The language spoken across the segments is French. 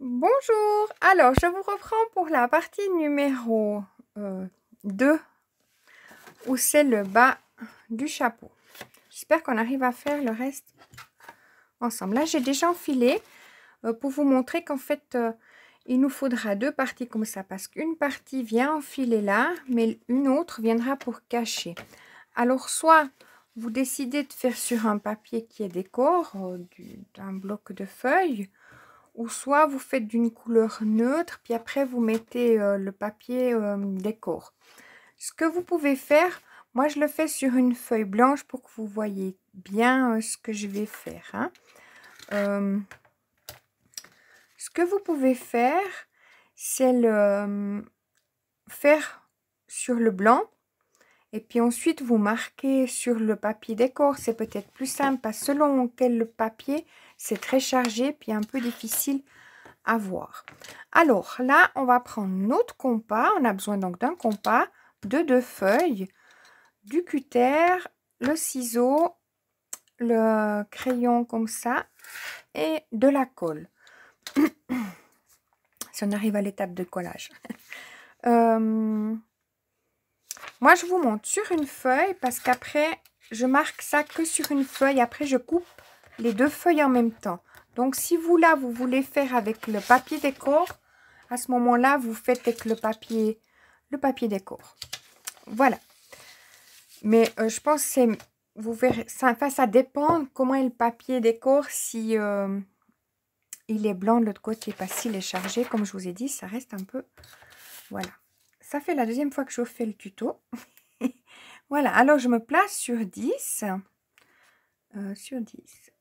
Bonjour, alors je vous reprends pour la partie numéro 2 où c'est le bas du chapeau. J'espère qu'on arrive à faire le reste ensemble. Là j'ai déjà enfilé pour vous montrer qu'en fait il nous faudra deux parties comme ça parce qu'une partie vient enfiler là mais une autre viendra pour cacher. Alors soit vous décidez de faire sur un papier qui est décor d'un bloc de feuilles, ou soit vous faites d'une couleur neutre, puis après vous mettez le papier décor. Ce que vous pouvez faire, moi je le fais sur une feuille blanche pour que vous voyez bien ce que je vais faire. Hein. Ce que vous pouvez faire, c'est le faire sur le blanc, et puis ensuite vous marquez sur le papier décor. C'est peut-être plus simple, parce que selon quel papier, c'est très chargé, puis un peu difficile à voir. Alors là, on va prendre notre compas. On a besoin donc d'un compas, de deux feuilles, du cutter, le ciseau, le crayon comme ça et de la colle. Si on arrive à l'étape de collage. Moi, je vous montre sur une feuille parce qu'après, je marque ça que sur une feuille. Après, je coupe les deux feuilles en même temps. Donc, si vous, là, vous voulez faire avec le papier décor, à ce moment-là, vous faites avec le papier décor. Voilà. Mais je pense que c'est, vous verrez, ça dépend comment est le papier décor. Si il est blanc de l'autre côté, pas s'il est chargé, comme je vous ai dit, ça reste un peu... Voilà. Ça fait la deuxième fois que je fais le tuto. Voilà, alors je me place sur 10. Sur 10.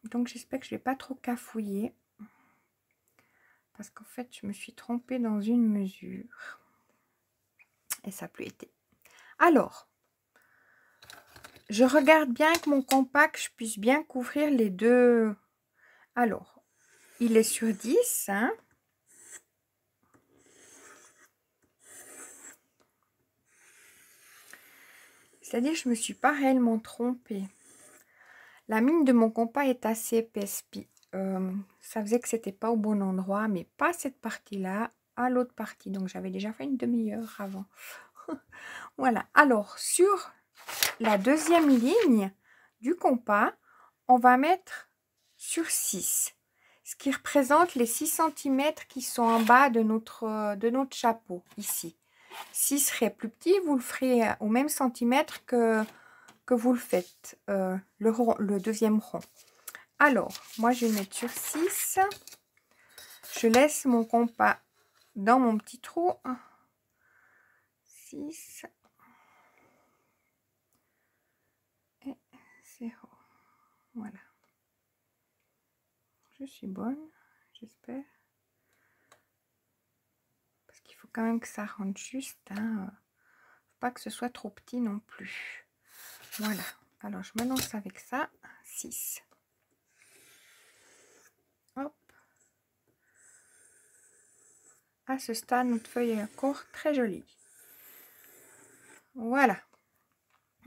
Donc j'espère que je ne vais pas trop cafouiller. Parce qu'en fait, je me suis trompée dans une mesure. Et ça n'a plus été. Alors, je regarde bien que mon compas, que je puisse bien couvrir les deux. Alors, il est sur 10. Hein. C'est-à-dire que je ne me suis pas réellement trompée. La mine de mon compas est assez épaisse. Puis, ça faisait que c'était pas au bon endroit, mais pas cette partie-là, à l'autre partie. Donc, j'avais déjà fait une demi-heure avant. Voilà. Alors, sur la deuxième ligne du compas, on va mettre sur 6. Ce qui représente les 6 cm qui sont en bas de notre chapeau, ici. Si ce serait plus petit, vous le ferez au même centimètre que vous le faites, le deuxième rond. Alors, moi, je vais mettre sur 6. Je laisse mon compas dans mon petit trou. 6. Et 0. Voilà. Je suis bonne, j'espère. Parce qu'il faut quand même que ça rentre juste. Hein. Faut pas que ce soit trop petit non plus. Voilà. Alors, je me lance avec ça. 6. Hop. À ce stade, notre feuille est encore très jolie. Voilà.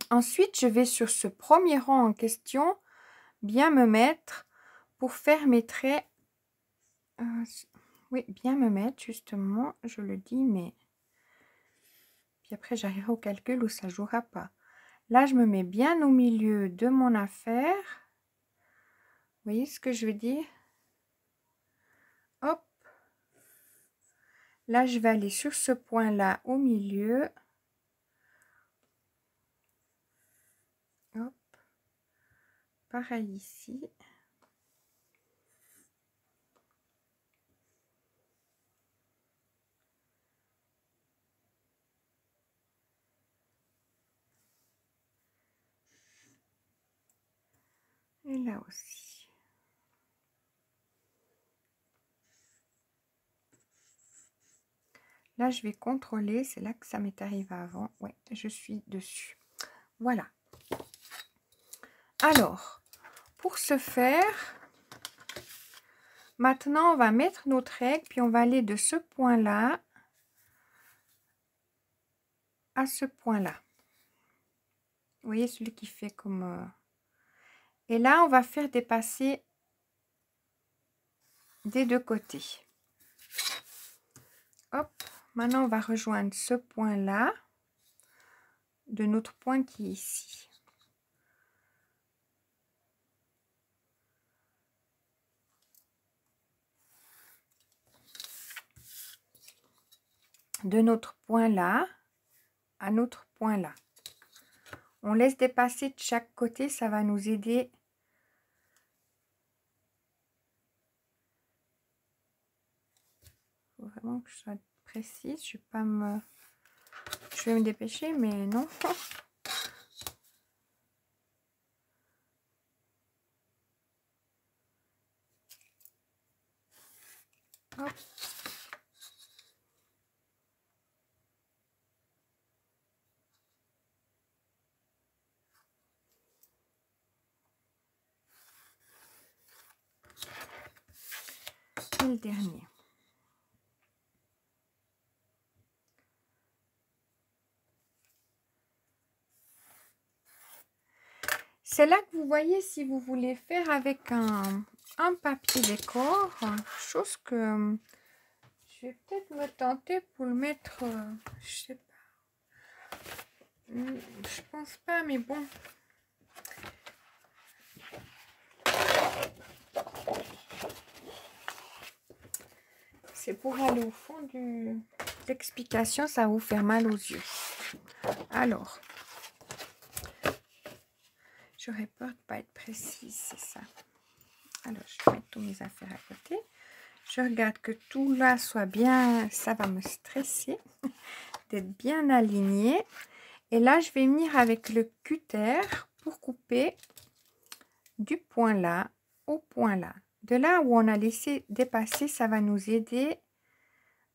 Ensuite, je vais sur ce premier rang en question bien me mettre pour faire mes traits. Oui, bien me mettre, justement, je le dis, mais... Puis après, j'arriverai au calcul où ça ne jouera pas. Là, je me mets bien au milieu de mon affaire. Vous voyez ce que je veux dire? Hop. Là, je vais aller sur ce point-là au milieu. Hop. Pareil ici. Et là aussi. Là, je vais contrôler. C'est là que ça m'est arrivé avant. Ouais, je suis dessus. Voilà. Alors, pour ce faire, maintenant, on va mettre notre règle, puis on va aller de ce point-là à ce point-là. Vous voyez, celui qui fait comme... Et là, on va faire dépasser des deux côtés. Hop, maintenant on va rejoindre ce point-là de notre point qui est ici. De notre point là à notre point là. On laisse dépasser de chaque côté, ça va nous aider. Faut vraiment que je sois précise, je vais me dépêcher, mais non. Hop. Et le dernier. C'est là que vous voyez si vous voulez faire avec un papier décor, chose que je vais peut-être me tenter pour le mettre, je sais pas, je pense pas, mais bon. C'est pour aller au fond de l'explication, ça va vous faire mal aux yeux. Alors, j'aurais peur de ne pas être précise, c'est ça. Alors, je vais mettre toutes mes affaires à côté. Je regarde que tout là soit bien, ça va me stresser d'être bien aligné. Et là, je vais venir avec le cutter pour couper du point là au point là. De là où on a laissé dépasser, ça va nous aider.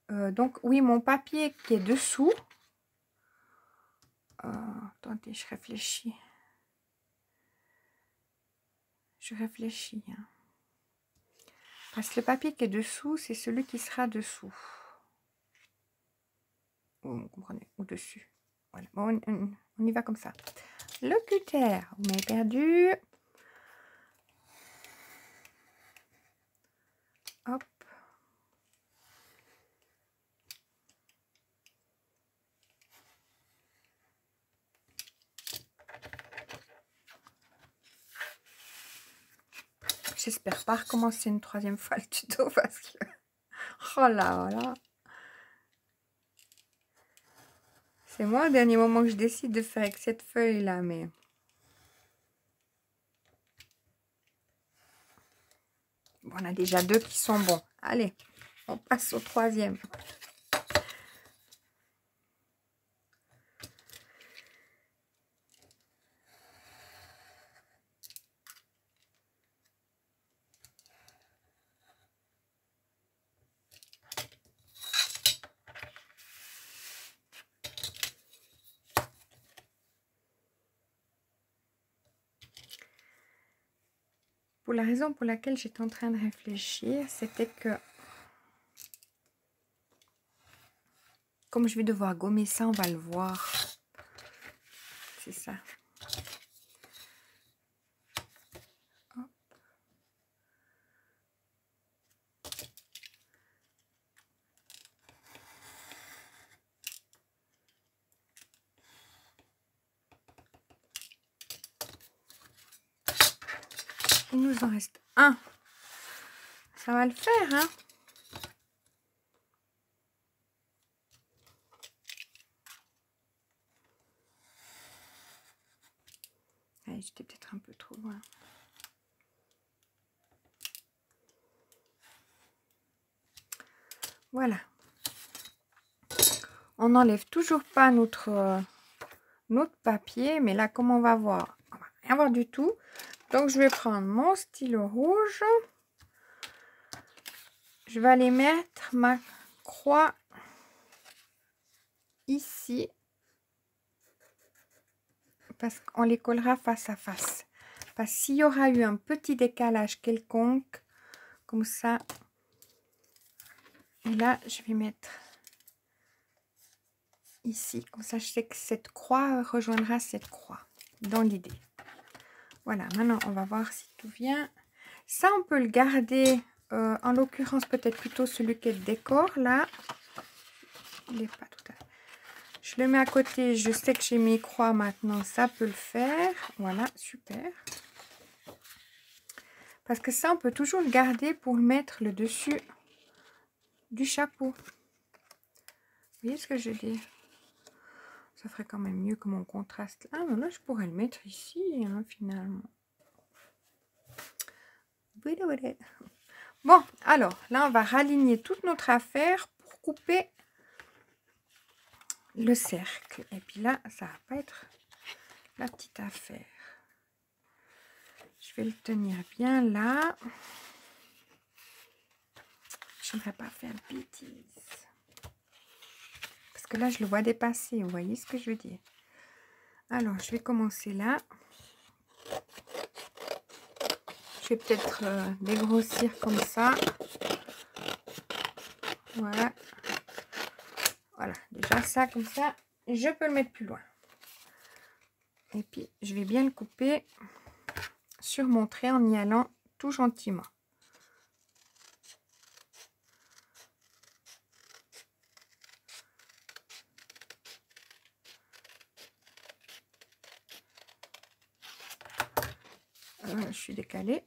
Donc, oui, mon papier qui est dessous. Attendez, je réfléchis. Hein. Parce que le papier qui est dessous, c'est celui qui sera dessous. Vous comprenez, ou dessus. Voilà, bon, on y va comme ça. Le cutter, vous m'avez perdu. Hop. J'espère pas recommencer une troisième fois le tuto parce que... Oh là là. C'est moi au dernier moment que je décide de faire avec cette feuille là, mais... Bon, on a déjà 2 qui sont bons. Allez, on passe au troisième. Pour la raison pour laquelle j'étais en train de réfléchir, c'était que comme je vais devoir gommer ça, on va le voir. C'est ça. Hop. Il nous en reste un. Ça va le faire, hein? Allez, j'étais peut-être un peu trop loin. Voilà. On n'enlève toujours pas notre papier, mais là, comme on va voir, on va rien voir du tout. Donc, je vais prendre mon stylo rouge. Je vais aller mettre ma croix ici. Parce qu'on les collera face à face. Parce que s'il y aura eu un petit décalage quelconque, comme ça. Et là, je vais mettre ici. Comme ça, je sais que cette croix rejoindra cette croix dans l'idée. Voilà, maintenant, on va voir si tout vient. Ça, on peut le garder, en l'occurrence, peut-être plutôt celui qui est le décor, là. il n'est pas tout à fait. Je le mets à côté. Je sais que j'ai mes croix maintenant. Ça peut le faire. Voilà, super. Parce que ça, on peut toujours le garder pour le mettre le dessus du chapeau. Vous voyez ce que je veux dire? Ça ferait quand même mieux que mon contraste. Ah, mais là, je pourrais le mettre ici, hein, finalement. Bon, alors, là, on va raligner toute notre affaire pour couper le cercle. Et puis là, ça va pas être la petite affaire. Je vais le tenir bien là. Je n'aimerais pas faire de bêtises. Parce que là, je le vois dépasser. Vous voyez ce que je veux dire? Alors, je vais commencer là. Je vais peut-être dégrossir comme ça. Voilà. Voilà. Déjà, ça, comme ça, je peux le mettre plus loin. Et puis, je vais bien le couper sur mon trait en y allant tout gentiment. Je suis décalée.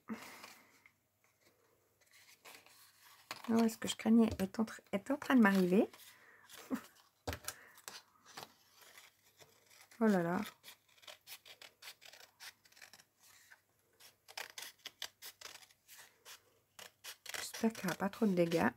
Oh, ce que je craignais est en train de m'arriver. Oh là là. J'espère qu'il n'y aura pas trop de dégâts.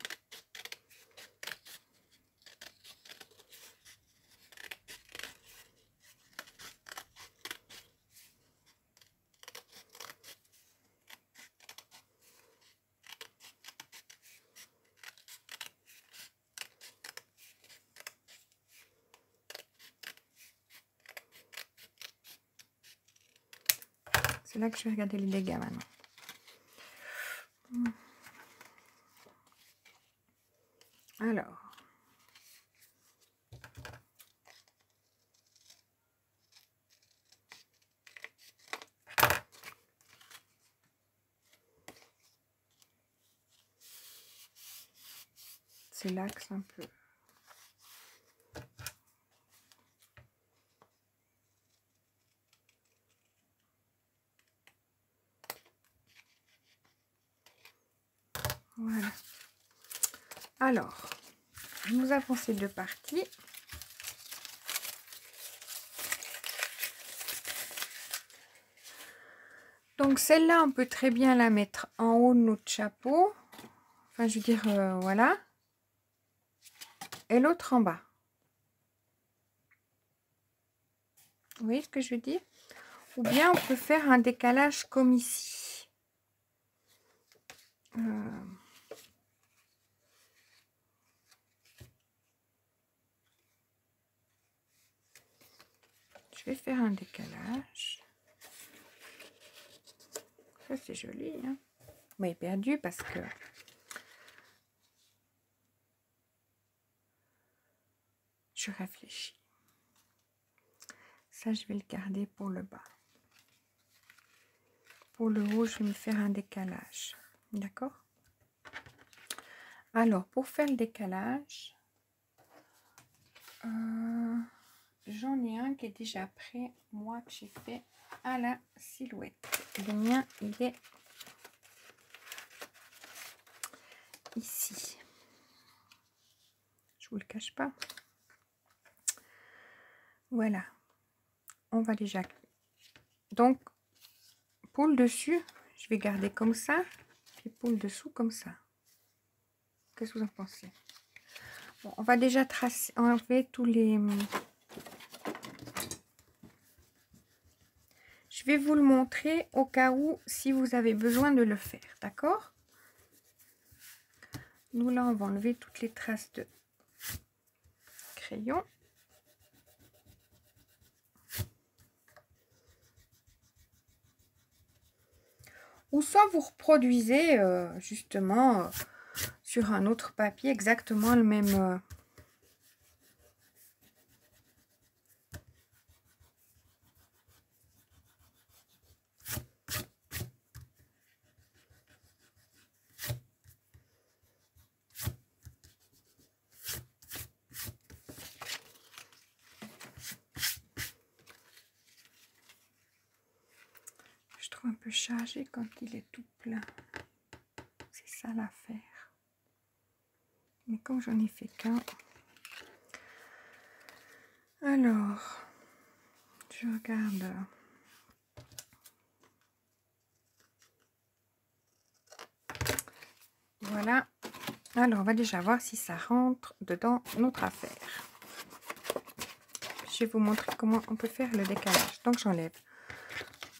C'est là que je vais regarder les dégâts maintenant. Alors. C'est l'axe un peu. Voilà. Alors, nous avons ces deux parties. Donc celle-là, on peut très bien la mettre en haut de notre chapeau. Enfin, je veux dire, voilà. Et l'autre en bas. Vous voyez ce que je veux dire? Ou bien on peut faire un décalage comme ici. Je vais faire un décalage. Ça, c'est joli, hein? Mais perdu parce que... je réfléchis. Ça, je vais le garder pour le bas. Pour le haut, je vais me faire un décalage. D'accord? Alors, pour faire le décalage, j'en ai un qui est déjà prêt, moi, que j'ai fait à la silhouette. Le mien, il est ici. Je vous le cache pas. Voilà. On va déjà... Donc, pour le dessus, je vais garder comme ça. Puis pour le dessous, comme ça. Qu'est-ce que vous en pensez? Bon, on va déjà tracer, enlever tous les... Je vais vous le montrer au cas où, si vous avez besoin de le faire. D'accord? Nous, là, on va enlever toutes les traces de crayon. Ou soit vous reproduisez justement sur un autre papier exactement le même... charger quand il est tout plein. C'est ça l'affaire. Mais comme j'en ai fait qu'un. Alors, je regarde. Voilà. Alors, on va déjà voir si ça rentre dedans notre affaire. Je vais vous montrer comment on peut faire le décalage. Donc, j'enlève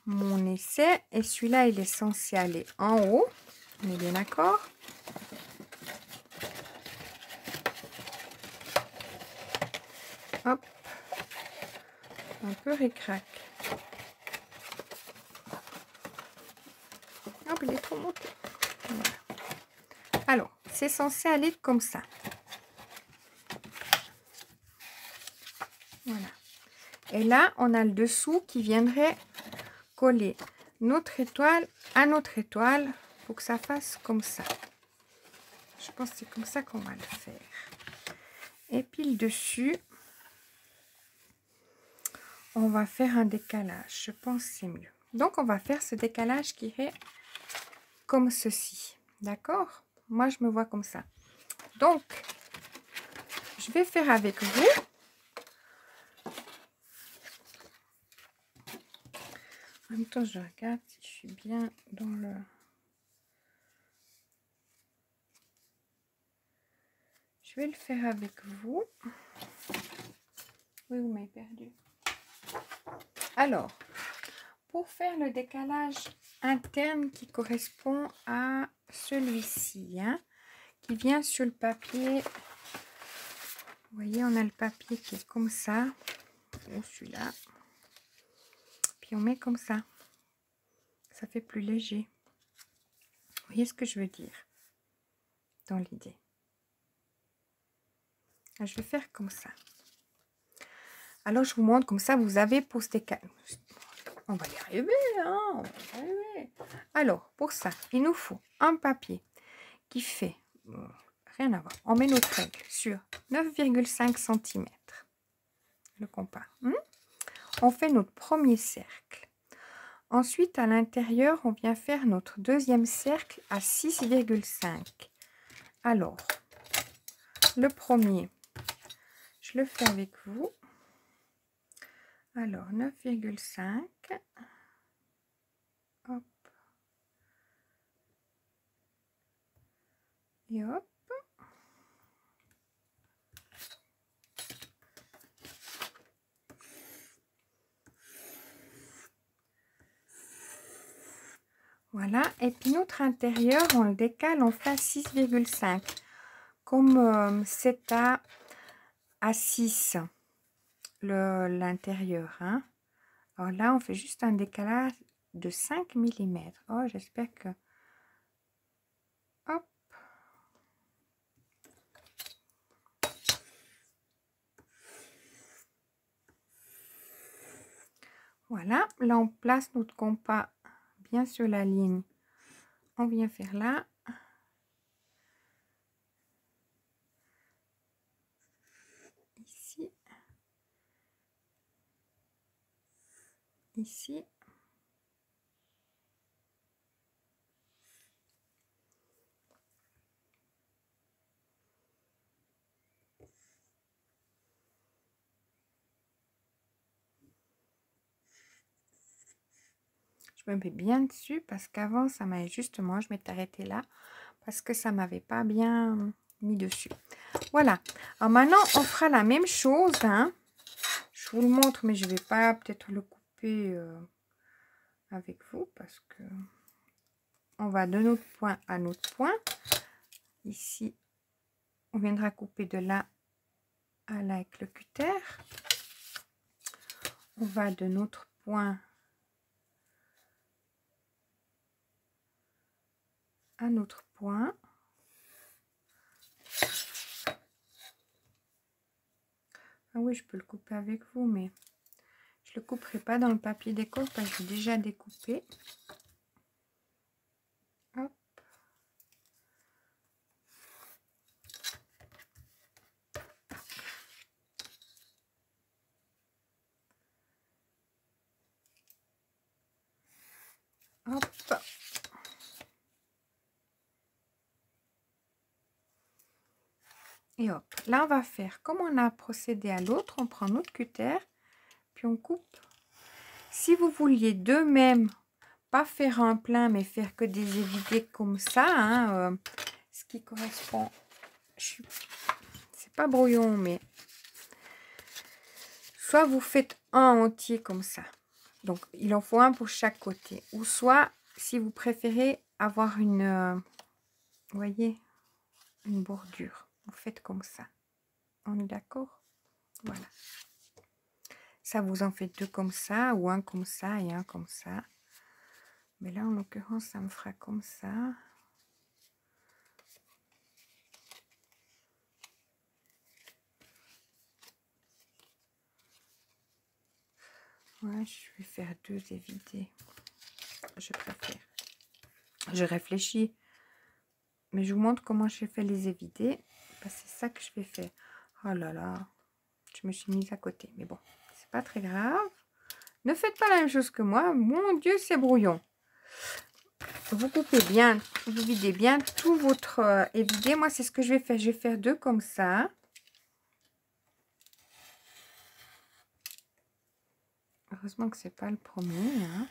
mon essai. Et celui-là, il est censé aller en haut. On est bien d'accord? Hop. Un peu ric-rac. Hop, il est trop monté. Voilà. Alors, c'est censé aller comme ça. Voilà. Et là, on a le dessous qui viendrait coller notre étoile à notre étoile pour que ça fasse comme ça. Je pense que c'est comme ça qu'on va le faire. Et puis le dessus, on va faire un décalage. Je pense que c'est mieux. Donc, on va faire ce décalage qui est comme ceci. D'accord? Moi, je me vois comme ça. Donc, je vais faire avec vous. En même temps, je regarde si je suis bien dans le... Je vais le faire avec vous. Oui, vous m'avez perdu. Alors, pour faire le décalage interne qui correspond à celui-ci, hein, qui vient sur le papier. Vous voyez, on a le papier qui est comme ça. Ou celui-là. Puis on met comme ça. Ça fait plus léger. Vous voyez ce que je veux dire dans l'idée. Je vais faire comme ça. Alors, je vous montre comme ça, vous avez pour ce décalage. On va y arriver, hein, on va y arriver. Alors, pour ça, il nous faut un papier qui fait, rien à voir. On met notre règle sur 9,5 cm. Le compas. On fait notre premier cercle. Ensuite, à l'intérieur, on vient faire notre deuxième cercle à 6,5. Alors, le premier, je le fais avec vous. Alors, 9,5. Hop. Et hop. Voilà. Et puis, notre intérieur, on le décale, on fait à 6,5. Comme c'est à 6, l'intérieur. Hein. Alors là, on fait juste un décalage de 5 mm. Oh, j'espère que... Hop. Voilà. Là, on place notre compas bien sur la ligne. On vient faire là. Ici. Ici. Je me mets bien dessus parce qu'avant, ça m'avait justement, je m'étais arrêtée là parce que ça m'avait pas bien mis dessus. Voilà. Alors maintenant, on fera la même chose. Hein. Je vous le montre, mais je vais pas peut-être le couper avec vous parce que on va de notre point à notre point. Ici, on viendra couper de là à là avec le cutter. On va de notre point à notre point. Ah oui, je peux le couper avec vous, mais je le couperai pas dans le papier déco parce que j'ai déjà découpé. Hop. Hop. Et hop, là on va faire comme on a procédé à l'autre, on prend notre cutter, puis on coupe. Si vous vouliez de même, pas faire un plein, mais faire que des évidés comme ça, hein, ce qui correspond, c'est pas brouillon, mais soit vous faites un entier comme ça, donc il en faut un pour chaque côté, ou soit si vous préférez avoir une, vous voyez, une bordure, vous faites comme ça. On est d'accord? Voilà. Ça vous en fait deux comme ça, ou un comme ça et un comme ça. Mais là, en l'occurrence, ça me fera comme ça. Ouais, je vais faire deux évidés. Je préfère. Je réfléchis. Mais je vous montre comment j'ai fait les évidés. C'est ça que je vais faire. Oh là là. Je me suis mise à côté. Mais bon, c'est pas très grave. Ne faites pas la même chose que moi. Mon Dieu, c'est brouillon. Vous coupez bien, vous videz bien tout votre évidé. Moi, c'est ce que je vais faire. Je vais faire deux comme ça. Heureusement que c'est pas le premier. Hein.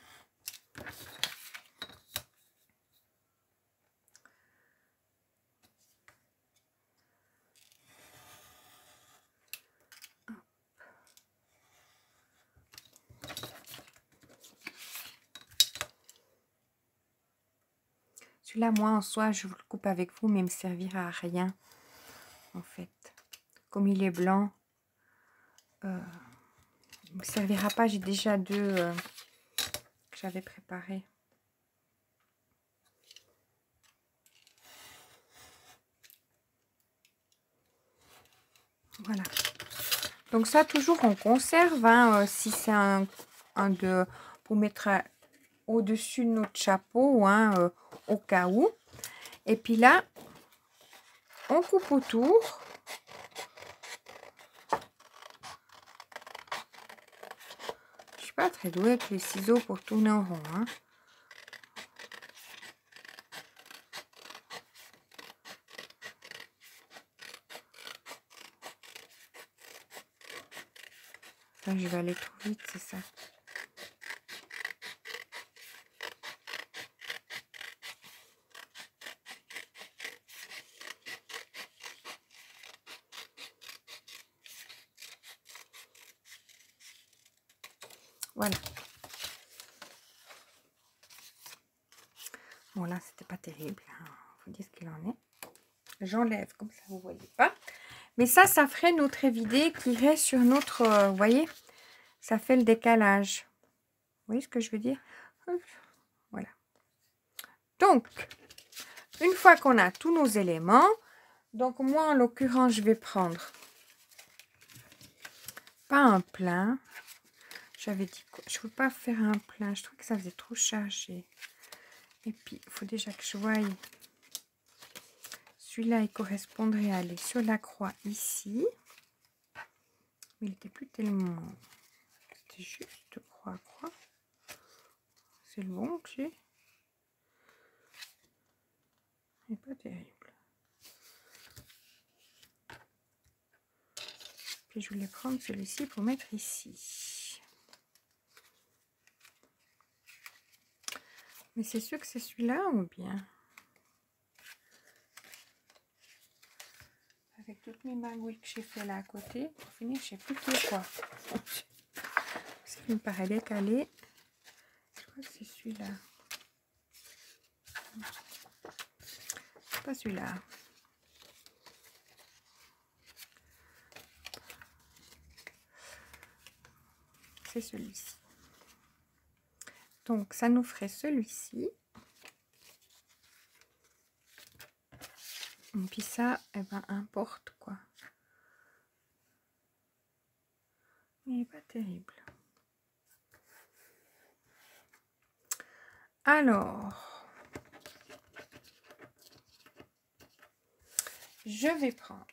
Celui-là, moi, en soi, je vous le coupe avec vous, mais il me servira à rien, en fait. Comme il est blanc, il ne me servira pas. J'ai déjà deux que j'avais préparés. Voilà. Donc ça, toujours, on conserve. Hein, si c'est un de pour mettre au-dessus de notre chapeau, hein, au cas où. Et puis là, on coupe autour. Je suis pas très douée avec les ciseaux pour tourner en rond. Hein. Là, je vais aller trop vite, c'est ça. Voilà. Bon, là, c'était pas terrible. Il faut dire ce qu'il en est. J'enlève, comme ça, vous voyez pas. Mais ça ferait notre évidé qui irait sur notre... vous voyez, ça fait le décalage. Vous voyez ce que je veux dire? Voilà. Donc, une fois qu'on a tous nos éléments, donc moi, en l'occurrence, je vais prendre pas un plein. J'avais dit quoi? Je ne veux pas faire un plein. Je trouve que ça faisait trop chargé. Et puis, il faut déjà que je voie. Celui-là, il correspondrait à aller sur la croix ici. Mais il n'était plus tellement... C'était juste croix. C'est le bon que j'ai. Il n'est pas terrible. Puis, je voulais prendre celui-ci pour mettre ici. Mais c'est sûr que c'est celui-là ou bien... Avec toutes mes magouilles que j'ai fait là à côté, pour finir, je sais plus quoi. Ce qui me paraît décalé. Je crois que c'est celui-là. C'est pas celui-là. C'est celui-ci. Donc, ça nous ferait celui-ci. Et puis ça, eh ben, importe quoi. Il n'est pas terrible. Alors, je vais prendre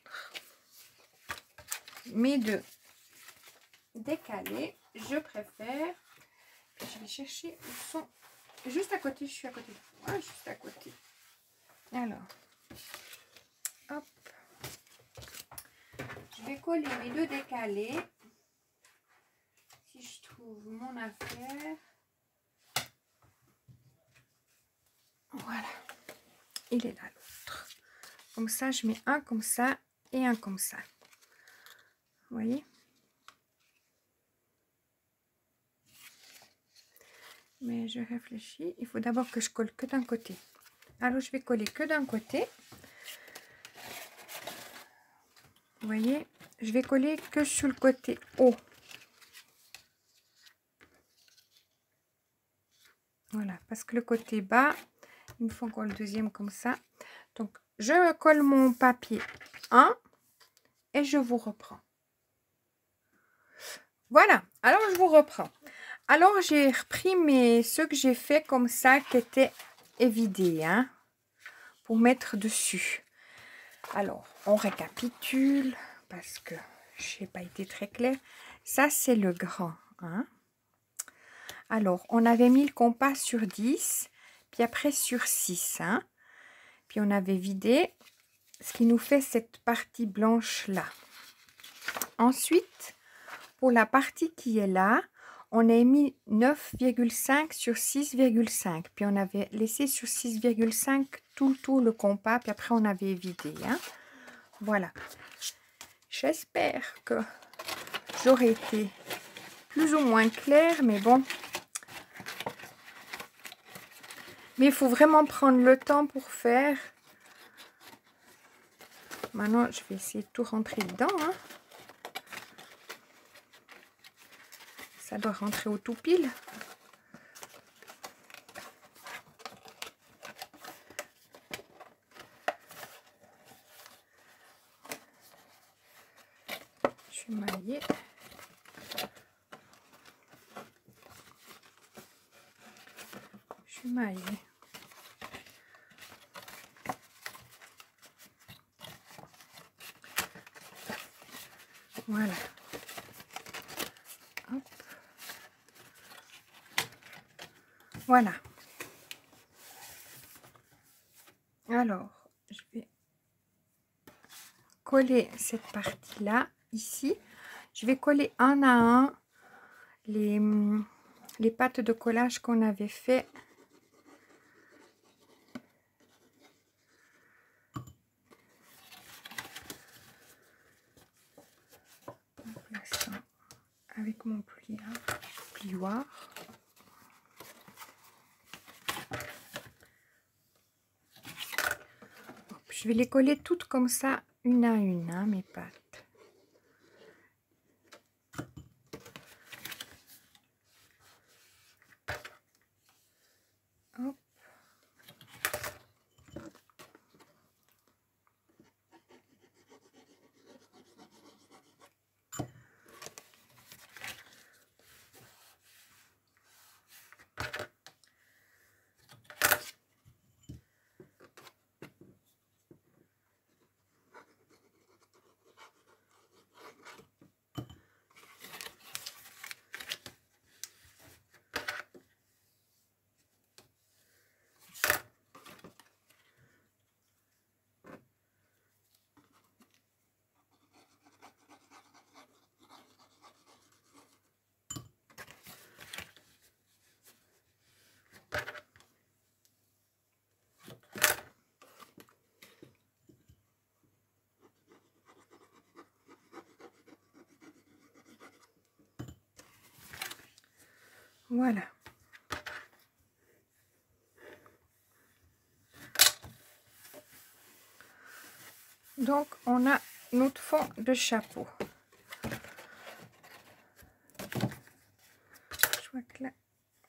mes deux décalés. Je préfère. Je vais chercher où sont. Juste à côté, je suis à côté de moi, juste à côté. Alors, hop. coller mes deux décalés. Si je trouve mon affaire. Voilà. Il est là l'autre. Comme ça, je mets un comme ça et un comme ça. Vous voyez? Mais je réfléchis. Il faut d'abord que je colle que d'un côté. Alors, je vais coller que d'un côté. Vous voyez? Je vais coller que sur le côté haut. Voilà, parce que le côté bas, il me faut encore le deuxième comme ça. Donc, je colle mon papier 1 et je vous reprends. Voilà, alors je vous reprends. Alors, j'ai repris ceux que j'ai fait comme ça, qui étaient évidés, hein, pour mettre dessus. Alors, on récapitule, parce que je n'ai pas été très claire. Ça, c'est le grand, hein. Alors, on avait mis le compas sur 10, puis après sur 6, hein. Puis on avait vidé, ce qui nous fait cette partie blanche-là. Ensuite, pour la partie qui est là, on a mis 9,5 sur 6,5. Puis on avait laissé sur 6,5 tout le compas, puis après on avait vidé, hein. Voilà. J'espère que j'aurai été plus ou moins claire, mais bon. Mais il faut vraiment prendre le temps pour faire. Maintenant, je vais essayer de tout rentrer dedans, hein. Ça doit rentrer au tout pile. Je vais mailler. Je vais mailler. Voilà. Hop. Voilà. Alors, je vais coller cette partie-là, ici. Je vais coller un à un les pattes de collage qu'on avait fait. Avec mon plioir. Je vais les coller toutes comme ça, une à une, hein, mes pattes. Hop. Voilà. Donc, on a notre fond de chapeau. Je vois que là,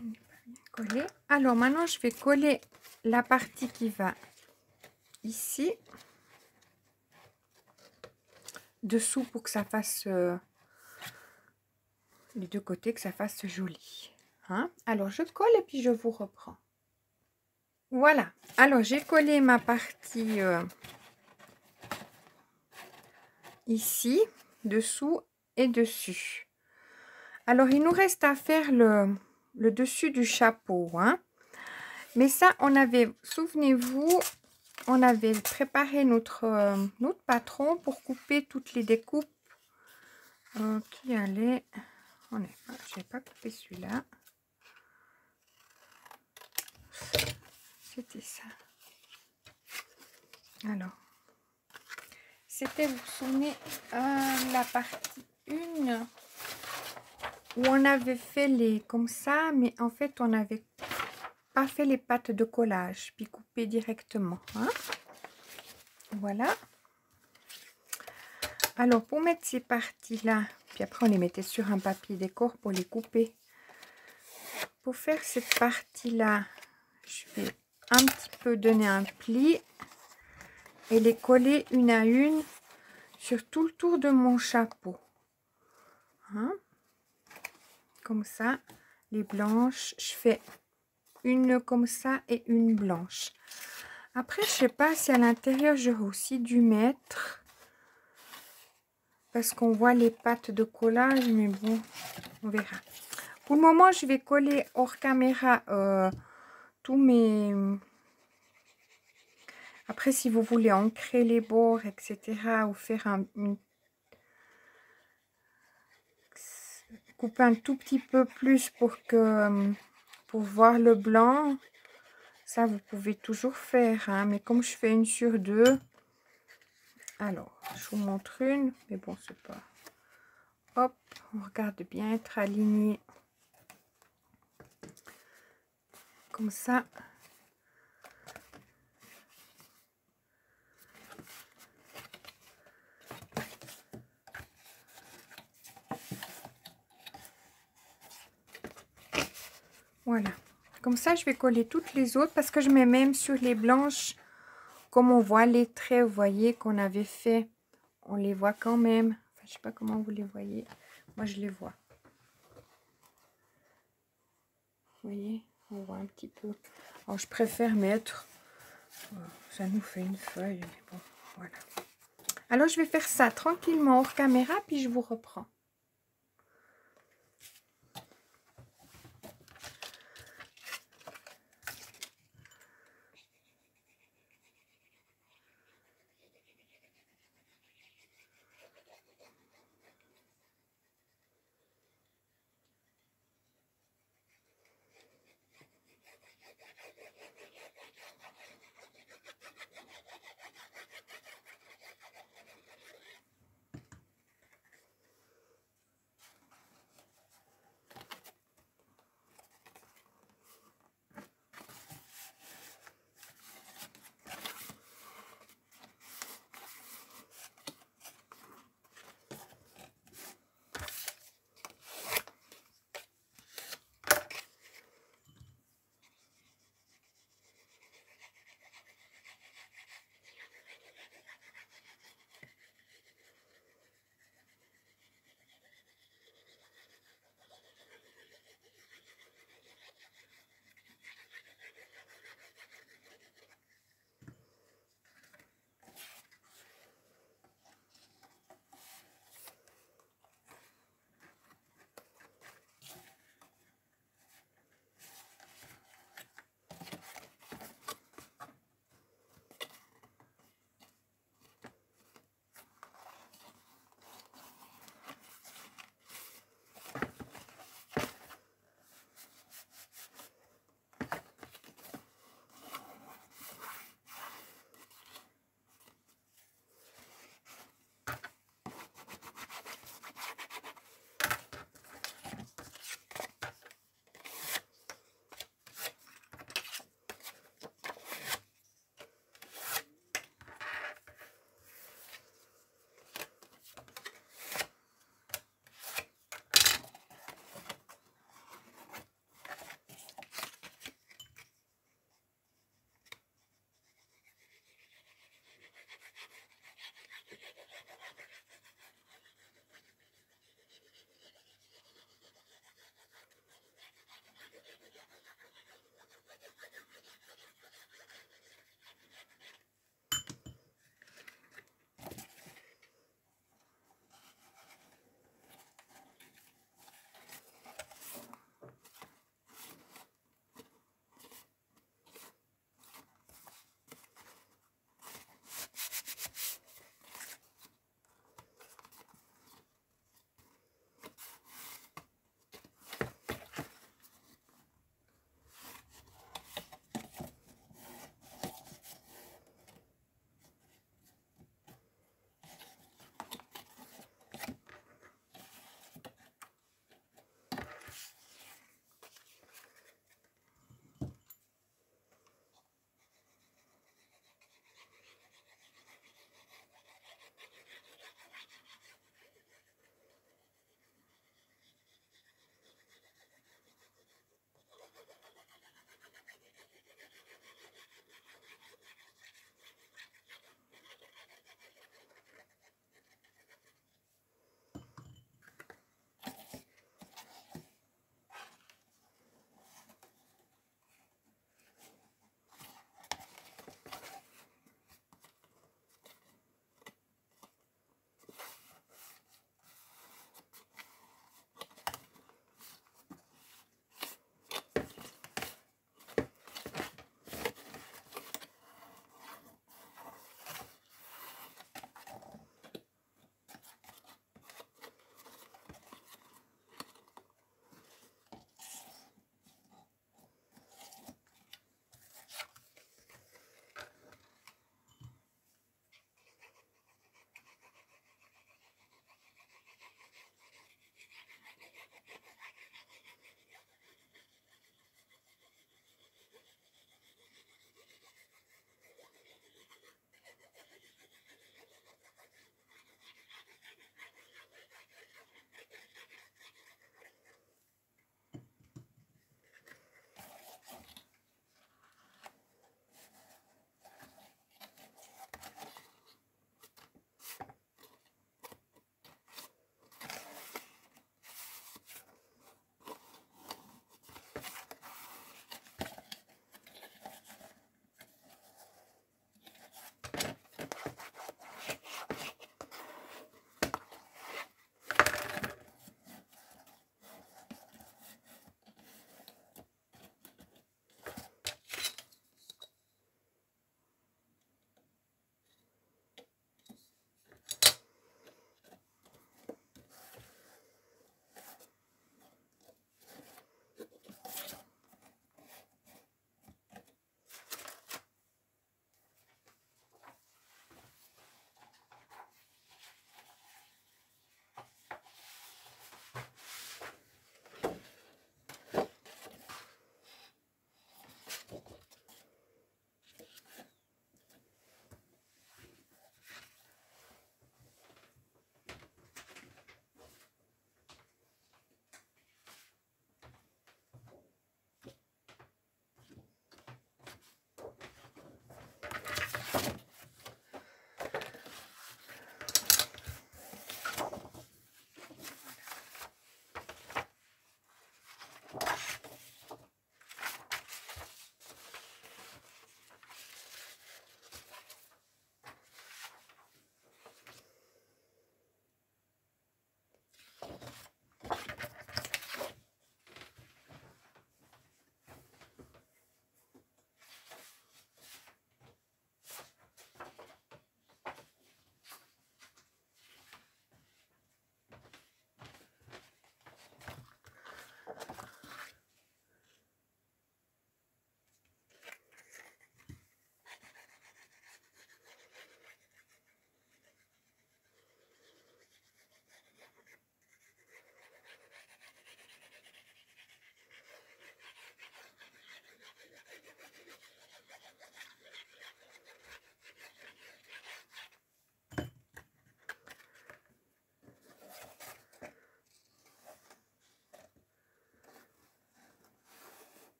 on n'est pas bien collé. Alors, maintenant, je vais coller la partie qui va ici. Dessous pour que ça fasse les deux côtés, que ça fasse joli. Hein? Alors, je colle et puis je vous reprends. Voilà. Alors, j'ai collé ma partie ici, dessous et dessus. Alors, il nous reste à faire le dessus du chapeau. Hein? Mais ça, on avait, souvenez-vous, on avait préparé notre patron pour couper toutes les découpes qui allait... On est... Je n'ai pas coupé celui-là. C'était ça. Alors, c'était, vous vous souvenez, la partie 1 où on avait fait les comme ça, mais en fait, on n'avait pas fait les pattes de collage, puis coupé directement. Hein? Voilà. Alors, pour mettre ces parties-là, puis après, on les mettait sur un papier décor pour les couper. Pour faire cette partie-là, je vais un petit peu donner un pli et les coller une à une sur tout le tour de mon chapeau. Hein? Comme ça, les blanches, je fais une comme ça et une blanche. Après, je sais pas si à l'intérieur, j'aurais aussi dû mettre, parce qu'on voit les pattes de collage, mais bon, on verra. Pour le moment, je vais coller hors caméra tous mes... Après, si vous voulez ancrer les bords, etc., ou faire couper un tout petit peu plus pour voir le blanc, ça, vous pouvez toujours faire. Hein, mais comme je fais une sur deux, alors, je vous montre une, mais bon, c'est pas... Hop, on regarde bien être aligné. Comme ça. Voilà. Comme ça, je vais coller toutes les autres parce que je mets même sur les blanches, comme on voit les traits, vous voyez, qu'on avait fait. On les voit quand même. Enfin, je sais pas comment vous les voyez. Moi, je les vois. Vous voyez, on voit un petit peu. Alors, je préfère mettre... Ça nous fait une feuille, mais bon, voilà. Alors, je vais faire ça tranquillement hors caméra, puis je vous reprends.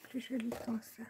plus joli comme ça.